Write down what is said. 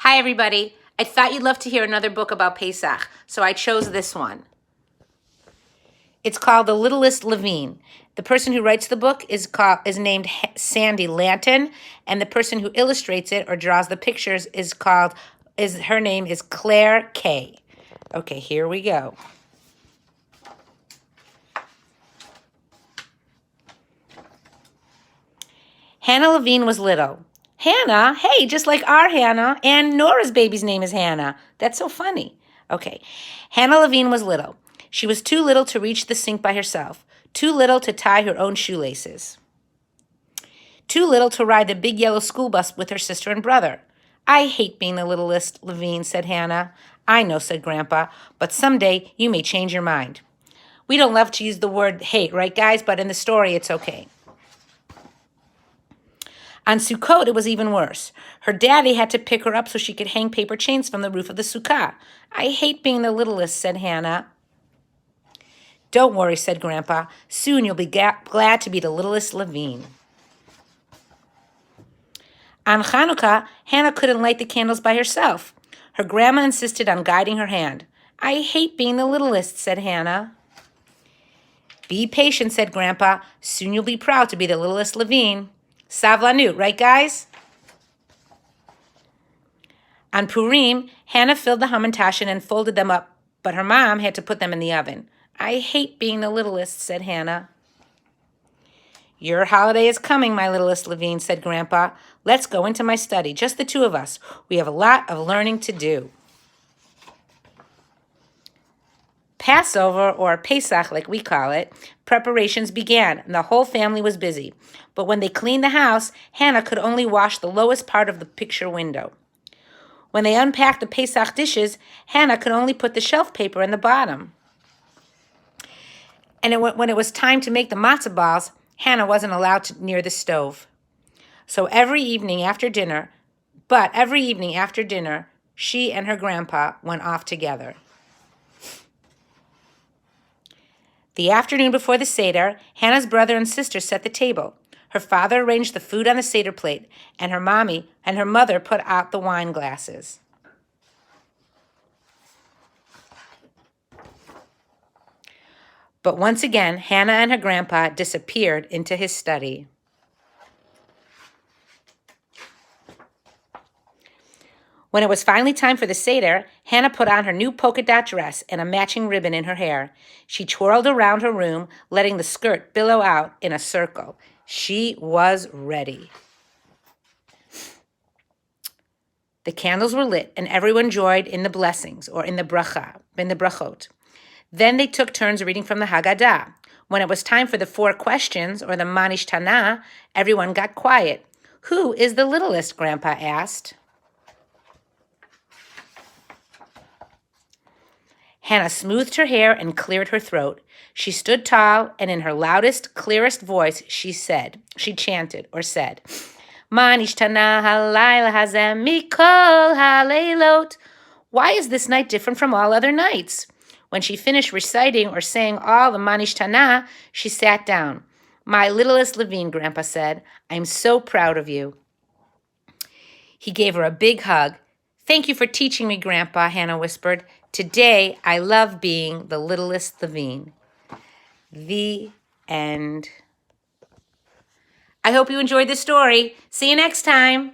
Hi, everybody. I thought you'd love to hear another book about Pesach, so I chose this one. It's called The Littlest Levine. The person who writes the book is named Sandy Lanton, and the person who illustrates it or draws the pictures her name is Claire Kay. Okay, here we go. Hannah Levine was little. Hannah? Hey, just like our Hannah. And Nora's baby's name is Hannah. That's so funny. Okay. Hannah Levine was little. She was too little to reach the sink by herself. Too little to tie her own shoelaces. Too little to ride the big yellow school bus with her sister and brother. I hate being the littlest, Levine, said Hannah. I know, said Grandpa, but someday you may change your mind. We don't love to use the word hate, right, guys? But in the story, it's okay. On Sukkot, it was even worse. Her daddy had to pick her up so she could hang paper chains from the roof of the sukkah. I hate being the littlest, said Hannah. Don't worry, said Grandpa. Soon you'll be glad to be the littlest Levine. On Chanukah, Hannah couldn't light the candles by herself. Her grandma insisted on guiding her hand. I hate being the littlest, said Hannah. Be patient, said Grandpa. Soon you'll be proud to be the littlest Levine. Savlanut, right, guys? On Purim, Hannah filled the hamantashen and folded them up, but her mom had to put them in the oven. I hate being the littlest, said Hannah. Your holiday is coming, my littlest Levine, said Grandpa. Let's go into my study, just the two of us. We have a lot of learning to do. Passover, or Pesach like we call it, preparations began, and the whole family was busy. But when they cleaned the house, Hannah could only wash the lowest part of the picture window. When they unpacked the Pesach dishes, Hannah could only put the shelf paper in the bottom. And when it was time to make the matzah balls, Hannah wasn't allowed near the stove. So every evening after dinner, she and her grandpa went off together. The afternoon before the Seder, Hannah's brother and sister set the table. Her father arranged the food on the Seder plate, and her mother put out the wine glasses. But once again, Hannah and her grandpa disappeared into his study. When it was finally time for the Seder, Hannah put on her new polka dot dress and a matching ribbon in her hair. She twirled around her room, letting the skirt billow out in a circle. She was ready. The candles were lit, and everyone joined in the blessings, or in the brachot. Then they took turns reading from the Haggadah. When it was time for the 4 questions, or the Manish Tanah, everyone got quiet. Who is the littlest? Grandpa asked. Hannah smoothed her hair and cleared her throat. She stood tall, and in her loudest, clearest voice, she chanted, Ma nishtana halayla hazeh mikol haleilot. Why is this night different from all other nights? When she finished reciting or saying all the Ma nishtana, she sat down. My littlest Levine, Grandpa said, I'm so proud of you. He gave her a big hug. Thank you for teaching me, Grandpa, Hannah whispered. Today, I love being the littlest Levine. The end. I hope you enjoyed this story. See you next time.